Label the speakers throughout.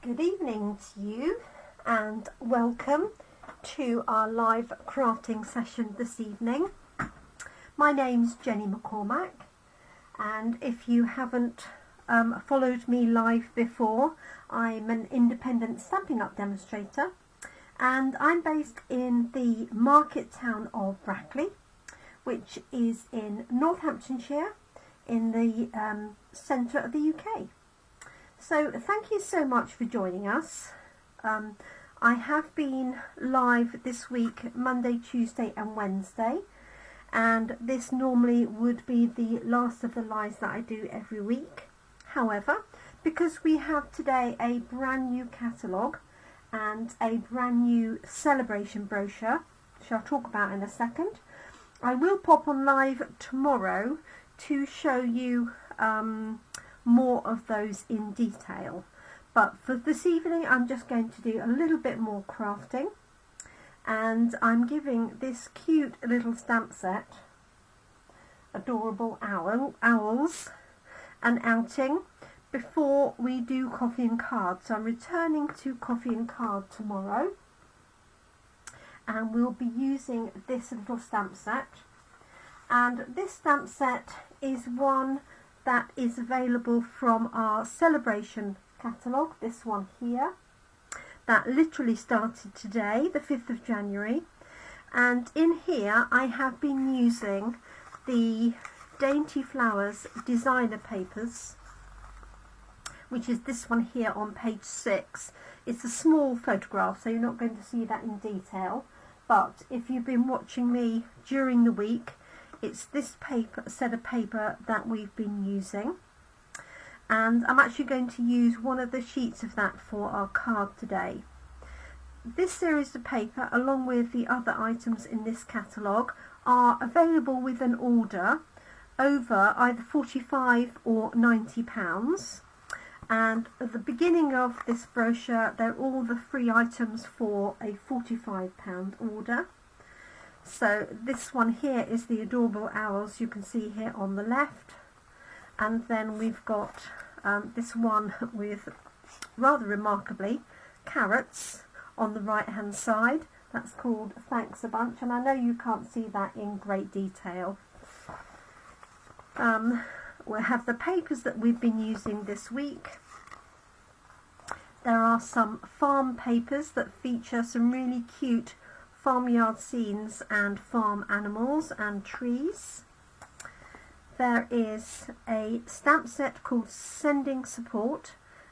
Speaker 1: Good evening to you and welcome to our live crafting session this evening. My name's Jenny McCormac, and if you haven't followed me live before, I'm an independent Stampin' Up demonstrator, and I'm based in the market town of Brackley, which is in Northamptonshire in the centre of the UK. So thank you so much for joining us. I have been live this week, Monday, Tuesday and Wednesday, and this normally would be the last of the lives that I do every week. However, because we have today a brand new catalogue and a brand new celebration brochure, which I'll talk about in a second, I will pop on live tomorrow to show you more of those in detail. But for this evening I'm just going to do a little bit more crafting, and I'm giving this cute little stamp set, Adorable Owls, an outing before we do coffee and cards. So I'm returning to coffee and card tomorrow, and we'll be using this little stamp set. And this stamp set is one that is available from our celebration catalogue, this one here, that literally started today, the 5th of January. And in here I have been using the Dainty Flowers designer papers, which is this one here on page 6. It's a small photograph, so you're not going to see that in detail, but if you've been watching me during the week, it's this set of paper that we've been using, and I'm actually going to use one of the sheets of that for our card today. This series of paper, along with the other items in this catalogue, are available with an order over either £45 or £90, and at the beginning of this brochure they're all the free items for a £45 order. So this one here is the Adorable Owls, you can see here on the left, and then we've got this one with, rather remarkably, carrots on the right hand side. That's called Thanks a Bunch, and I know you can't see that in great detail. We'll have the papers that we've been using this week. There are some farm papers that feature some really cute farmyard scenes and farm animals and trees. There is a stamp set called Sending Support,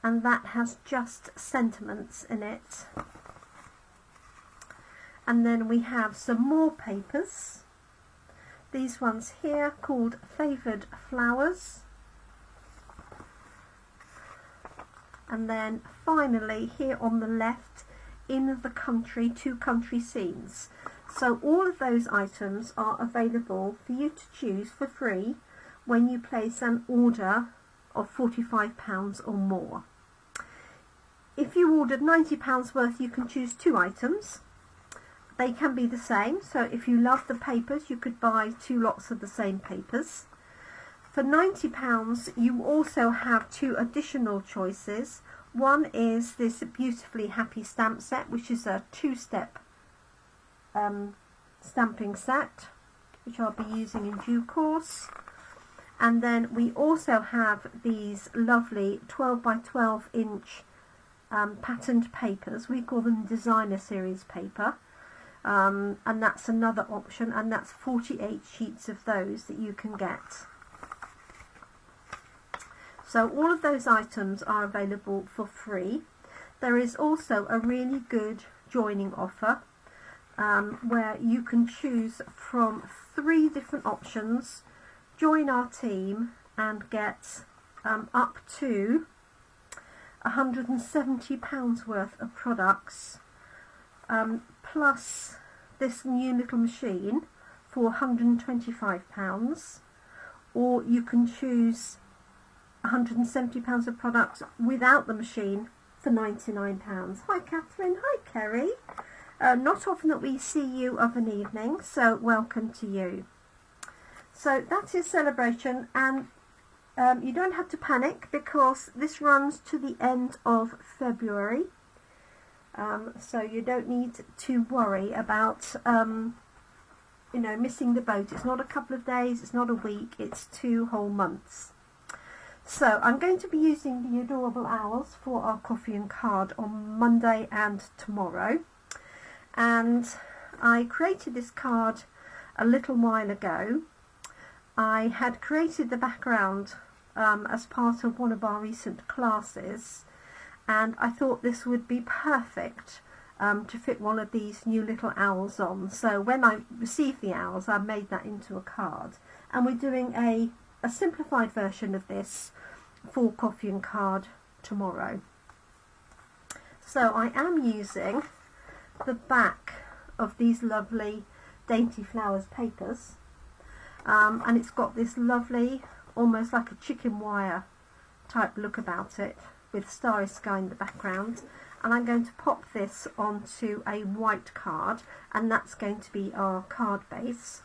Speaker 1: and that has just sentiments in it. And then we have some more papers, these ones here called Favoured Flowers. And then finally here on the left, In the Country, 2 country scenes. So all of those items are available for you to choose for free when you place an order of £45 or more. If you ordered £90 worth, you can choose 2 items. They can be the same, so if you love the papers you could buy 2 lots of the same papers. For £90 you also have 2 additional choices. One is this beautifully happy stamp set, which is a 2-step stamping set, which I'll be using in due course. And then we also have these lovely 12 by 12 inch patterned papers. We call them designer series paper, and that's another option, and that's 48 sheets of those that you can get. So all of those items are available for free. There is also a really good joining offer where you can choose from 3 different options, join our team and get up to £170 worth of products, plus this new little machine for £125, or you can choose £170 of products without the machine for £99. Hi Catherine, hi Kerry. Not often that we see you of an evening, so welcome to you. So that is celebration, and you don't have to panic because this runs to the end of February. So you don't need to worry about you know, missing the boat. It's not a couple of days, it's not a week, it's 2 whole months. So I'm going to be using the adorable owls for our coffee and card on Monday and tomorrow. And I created this card a little while ago. I had created the background as part of one of our recent classes, and I thought this would be perfect to fit one of these new little owls on. So when I received the owls, I made that into a card, and we're doing a simplified version of this for coffee and card tomorrow. So I am using the back of these lovely Dainty Flowers papers, and it's got this lovely, almost like a chicken wire type look about it, with starry sky in the background. And I'm going to pop this onto a white card, and that's going to be our card base.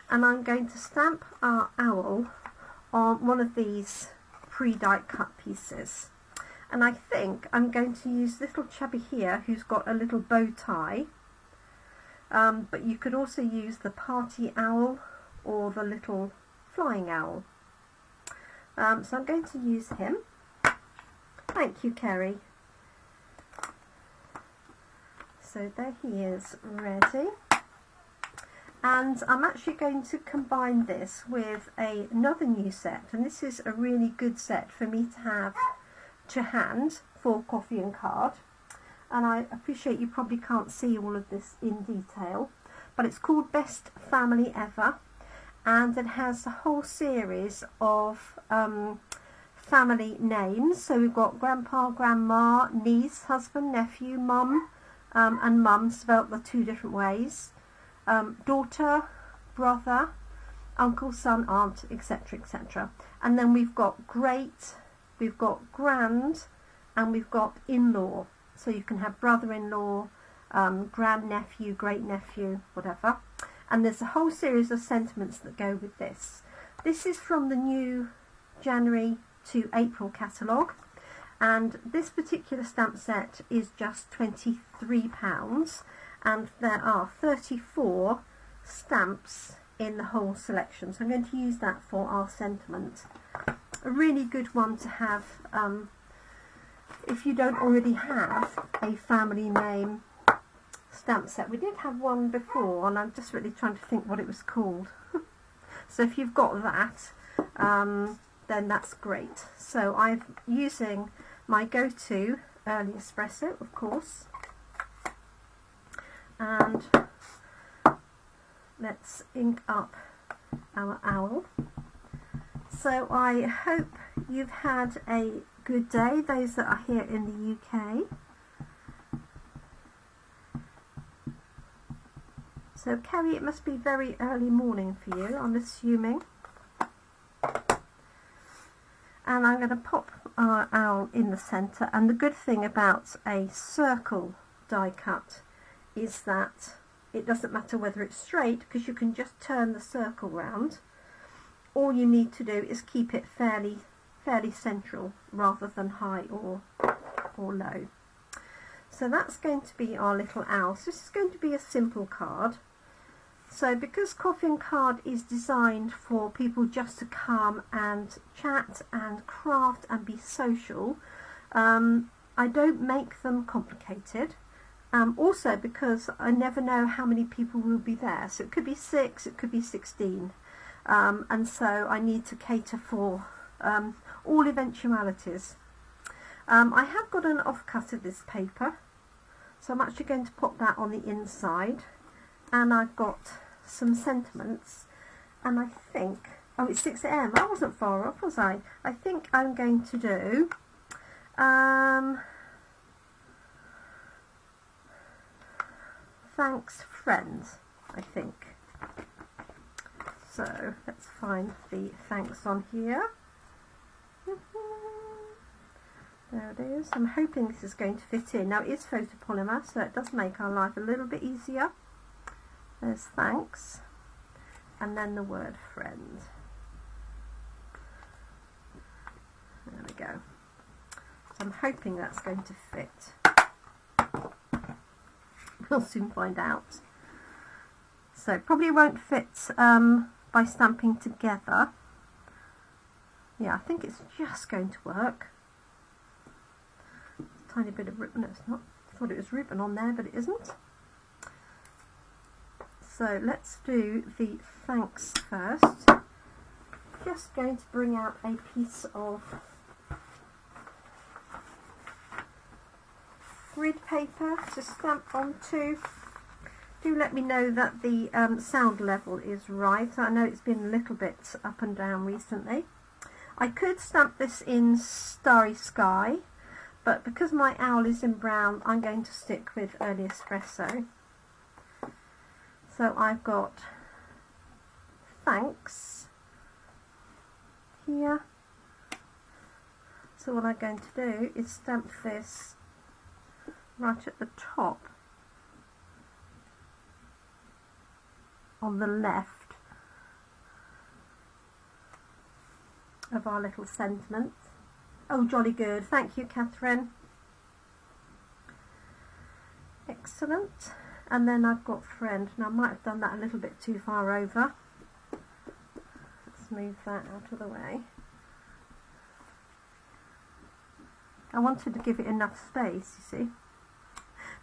Speaker 1: And I'm going to stamp our owl on one of these pre-die cut pieces. And I think I'm going to use little chubby here who's got a little bow tie, but you could also use the party owl or the little flying owl. So I'm going to use him. Thank you, Kerry. So there he is, ready. And I'm actually going to combine this with another new set, and this is a really good set for me to have to hand for coffee and card. And I appreciate you probably can't see all of this in detail, but it's called Best Family Ever, and it has a whole series of family names. So we've got grandpa, grandma, niece, husband, nephew, mum, and mum spelt the 2 different ways, daughter, brother, uncle, son, aunt, etc., etc. And then we've got great, we've got grand, and we've got in-law. So you can have brother-in-law, grand-nephew, great-nephew, whatever. And there's a whole series of sentiments that go with this. This is from the new January to April catalogue, and this particular stamp set is just £23, and there are 34 stamps in the whole selection. So I'm going to use that for our sentiment. A really good one to have if you don't already have a family name stamp set. We did have one before, and I'm just really trying to think what it was called. So if you've got that, then that's great. So I'm using my go-to early espresso, of course, and let's ink up our owl. So I hope you've had a good day, those that are here in the UK. So Kerry, it must be very early morning for you, I'm assuming. And I'm going to pop our owl in the centre, and the good thing about a circle die cut is that it doesn't matter whether it's straight, because you can just turn the circle round. All you need to do is keep it fairly central rather than high or low. So that's going to be our little owl. So this is going to be a simple card. So because Coffee and Card is designed for people just to come and chat and craft and be social, I don't make them complicated. Also because I never know how many people will be there. So it could be 6, it could be 16. And so I need to cater for all eventualities. I have got an offcut of this paper, so I'm actually going to pop that on the inside, and I've got some sentiments, and I think, oh, it's 6 AM, I wasn't far off, was I? I think I'm going to do thanks friends, I think. So let's find the thanks on here. There it is. I'm hoping this is going to fit in. Now it is photopolymer, so it does make our life a little bit easier. There's thanks, and then the word friend. go. So I'm hoping that's going to fit. We'll soon find out. So probably won't fit by stamping together. Yeah, I think it's just going to work. Tiny bit of ribbon. No, it's not. I thought it was ribbon on there, but it isn't. So let's do the thanks first. Just going to bring out a piece of grid paper to stamp onto. Do let me know that the sound level is right. I know it's been a little bit up and down recently. I could stamp this in Starry Sky, but because my owl is in brown, I'm going to stick with Early Espresso. So I've got thanks here. So what I'm going to do is stamp this right at the top on the left of our little sentiment. Oh, jolly good. Thank you, Catherine. Excellent. And then I've got friend. Now I might have done that a little bit too far over. Let's move that out of the way. I wanted to give it enough space, you see.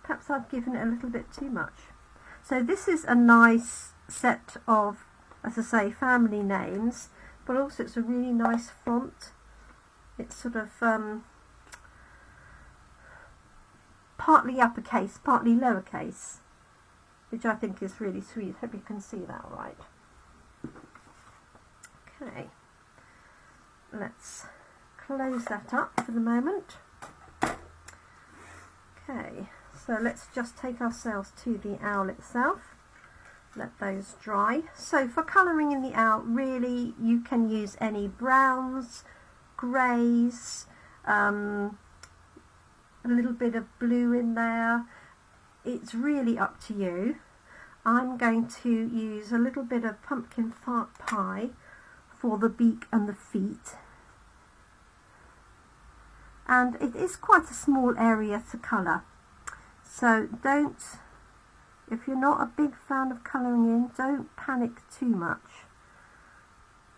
Speaker 1: Perhaps I've given it a little bit too much. So this is a nice set of, as I say, family names, but also it's a really nice font. It's sort of partly uppercase, partly lowercase, which I think is really sweet. Hope you can see that all right. Okay, let's close that up for the moment. Okay, so let's just take ourselves to the owl itself. Let those dry. So for colouring in the owl, really you can use any browns, greys, a little bit of blue in there. It's really up to you. I'm going to use a little bit of pumpkin pie for the beak and the feet. And it is quite a small area to colour. So don't, if you're not a big fan of colouring in, don't panic too much.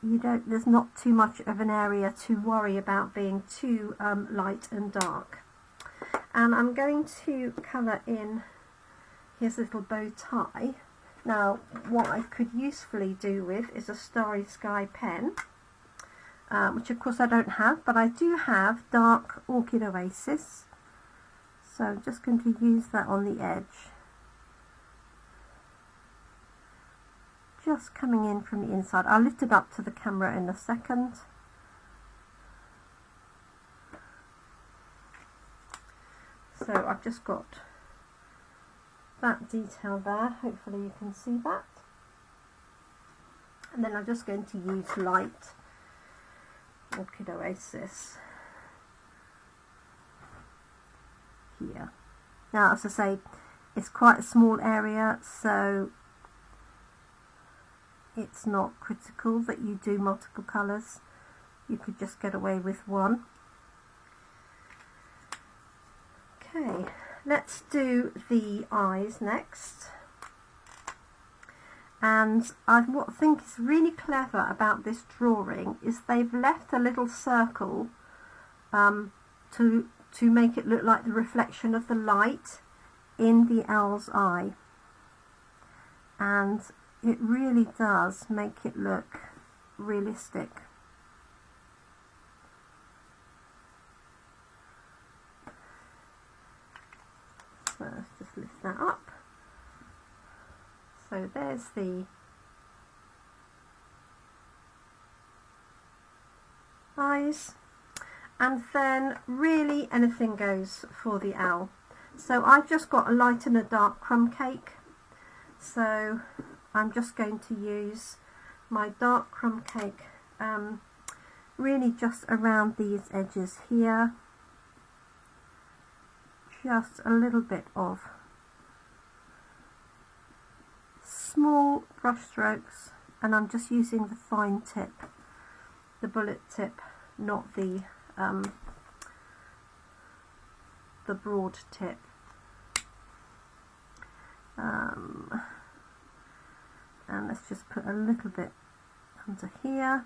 Speaker 1: There's not too much of an area to worry about being too light and dark. And I'm going to colour in his little bow tie. Now what I could usefully do with is a Starry Sky pen, which of course I don't have, but I do have dark Orchid Oasis. So I'm just going to use that on the edge. Just coming in from the inside. I'll lift it up to the camera in a second. So I've just got that detail there. Hopefully you can see that. And then I'm just going to use light Orchid Oasis here. Now, as I say, it's quite a small area, so it's not critical that you do multiple colours. You could just get away with one. Okay, let's do the eyes next. And what I think is really clever about this drawing is they've left a little circle to make it look like the reflection of the light in the owl's eye. And it really does make it look realistic. So let's just lift that up. So there's the eyes, and then really anything goes for the owl. So I've just got a light and a dark crumb cake, so I'm just going to use my dark crumb cake really just around these edges here, just a little bit of small brush strokes, and I'm just using the fine tip, the bullet tip, not the the broad tip. And let's just put a little bit under here.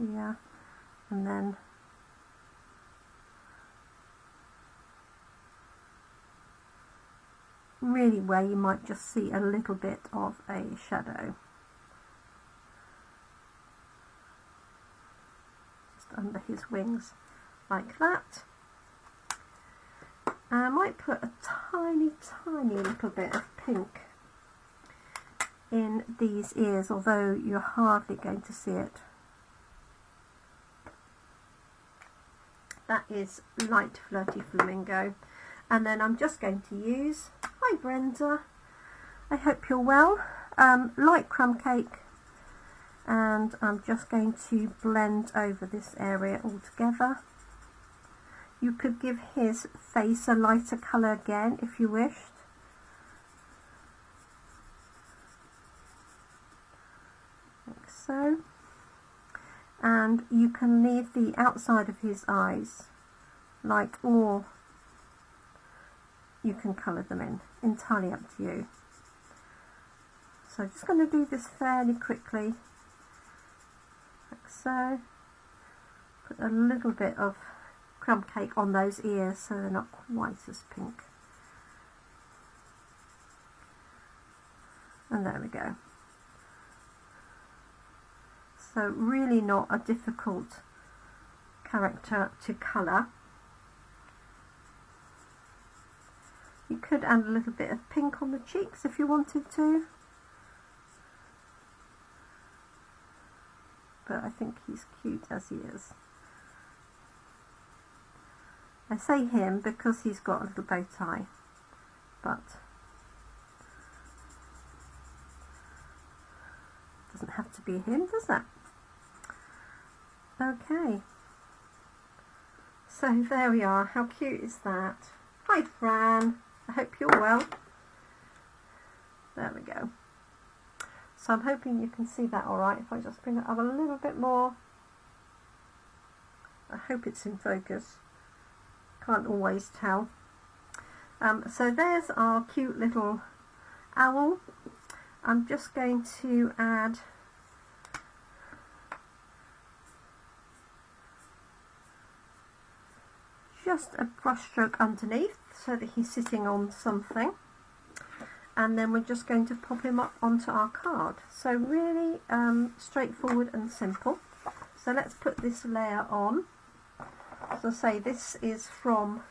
Speaker 1: Yeah, and then really where you might just see a little bit of a shadow. Just under his wings, like that. And I might put a tiny, tiny little bit of pink in these ears, although you're hardly going to see it. That is light flirty flamingo. And then I'm just going to use, hi Brenda, I hope you're well, light crumb cake, and I'm just going to blend over this area altogether. You could give his face a lighter colour again if you wished. Like so. And you can leave the outside of his eyes light, or you can colour them in, entirely up to you. So I'm just going to do this fairly quickly, like so. Put a little bit of crumb cake on those ears so they're not quite as pink. And there we go. So really not a difficult character to colour. You could add a little bit of pink on the cheeks if you wanted to, but I think he's cute as he is. I say him because he's got a little bow tie, but doesn't have to be him, does it? Okay, so there we are. How cute is that? Hi Fran, I hope you're well. There we go. So I'm hoping you can see that alright. If I just bring it up a little bit more. I hope it's in focus. Can't always tell. So there's our cute little owl. I'm just going to add just a brush stroke underneath so that he's sitting on something, and then we're just going to pop him up onto our card. So really straightforward and simple. So let's put this layer on. As I say, this is from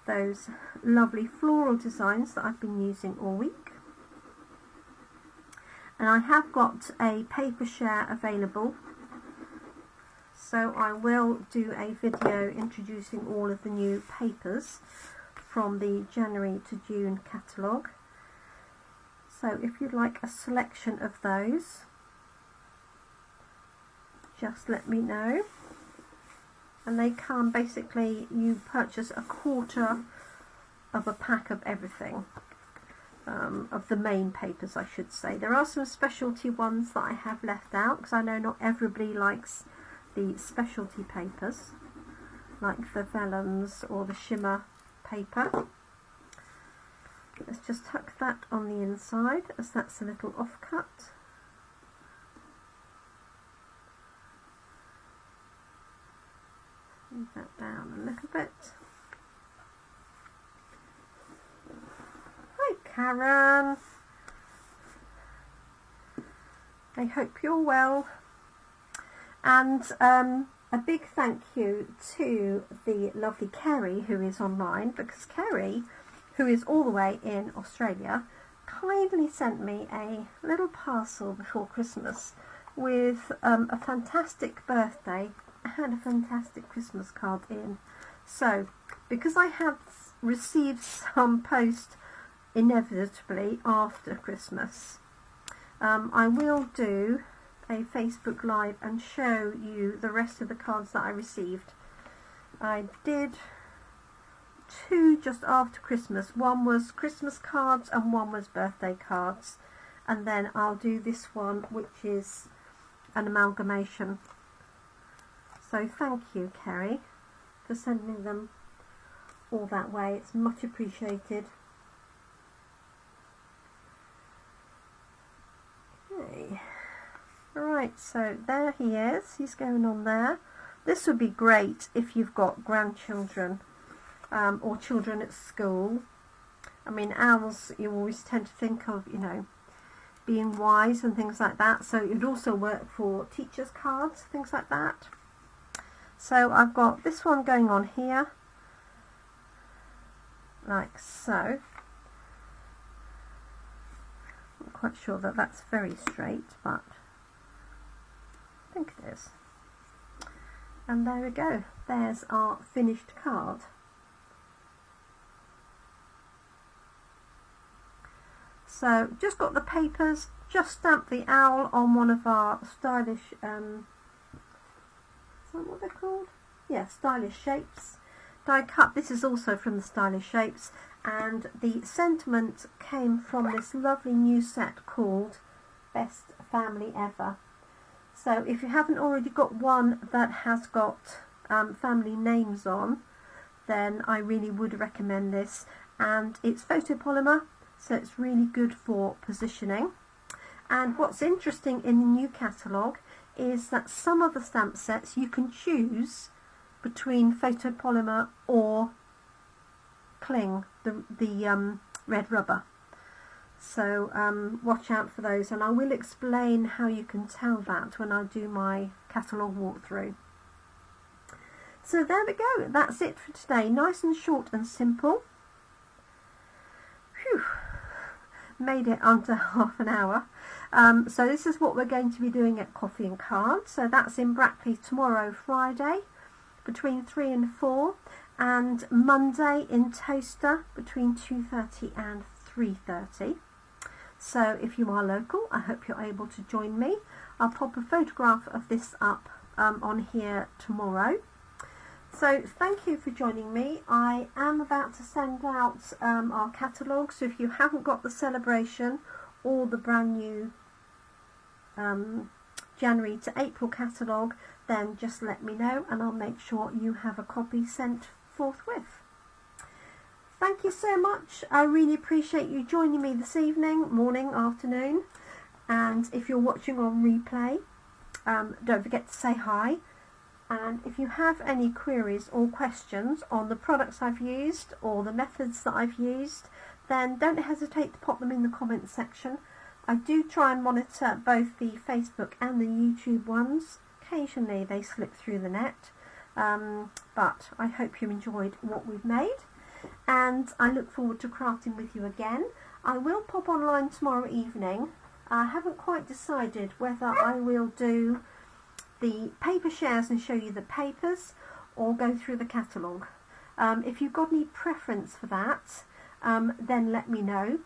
Speaker 1: those lovely floral designs that I've been using all week, and I have got a paper share available, so I will do a video introducing all of the new papers from the January to June catalogue. So if you'd like a selection of those, just let me know. And they come, basically you purchase a quarter of a pack of everything, of the main papers I should say. There are some specialty ones that I have left out because I know not everybody likes the specialty papers like the vellums or the shimmer paper. Let's just tuck that on the inside as that's a little offcut. Move that down a little bit. Hi Karen, I hope you're well, and a big thank you to the lovely Kerry who is online, because Kerry, who is all the way in Australia, kindly sent me a little parcel before Christmas with a fantastic birthday and a fantastic Christmas card in. So because I have received some post inevitably after Christmas, I will do a Facebook Live and show you the rest of the cards that I received. I did 2 just after Christmas. One was Christmas cards and one was birthday cards, and then I'll do this one, which is an amalgamation. So thank you, Kerry, for sending them all that way. It's much appreciated. Okay. Right, so there he is. He's going on there. This would be great if you've got grandchildren or children at school. I mean, owls, you always tend to think of, you know, being wise and things like that. So it would also work for teachers' cards, things like that. So I've got this one going on here, like so. I'm not quite sure that that's very straight, but I think it is. And there we go. There's our finished card. So just got the papers, just stamped the owl on one of our stylish, is that what they're called? Yeah, stylish shapes. Die cut. This is also from the stylish shapes, and the sentiment came from this lovely new set called Best Family Ever. So if you haven't already got one that has got family names on, then I really would recommend this. And it's photopolymer, so it's really good for positioning. And what's interesting in the new catalogue is that some of the stamp sets you can choose between photopolymer or cling, the red rubber. So watch out for those, and I will explain how you can tell that when I do my catalogue walkthrough. So there we go, that's it for today. Nice and short and simple. Phew. Made it under half an hour. So this is what we're going to be doing at Coffee and Cards. So that's in Brackley tomorrow, Friday, between 3 and 4, and Monday in Toaster between 2:30 and 3:30. So if you are local, I hope you're able to join me. I'll pop a photograph of this up on here tomorrow. So thank you for joining me. I am about to send out our catalogue, so if you haven't got the celebration or the brand new January to April catalogue, then just let me know and I'll make sure you have a copy sent forthwith. Thank you so much. I really appreciate you joining me this evening, morning, afternoon, and if you're watching on replay, don't forget to say hi. And if you have any queries or questions on the products I've used or the methods that I've used, then don't hesitate to pop them in the comments section. I do try and monitor both the Facebook and the YouTube ones. Occasionally they slip through the net, but I hope you enjoyed what we've made, and I look forward to crafting with you again. I will pop online tomorrow evening. I haven't quite decided whether I will do the paper shares and show you the papers or go through the catalogue. If you've got any preference for that, then let me know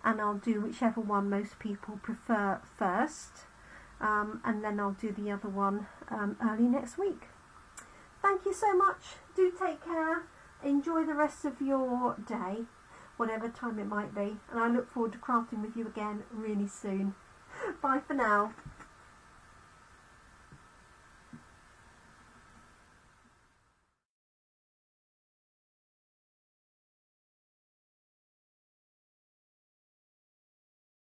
Speaker 1: and I'll do whichever one most people prefer first, and then I'll do the other one early next week. Thank you so much. Do take care. Enjoy the rest of your day, whatever time it might be, and I look forward to crafting with you again really soon. Bye for now.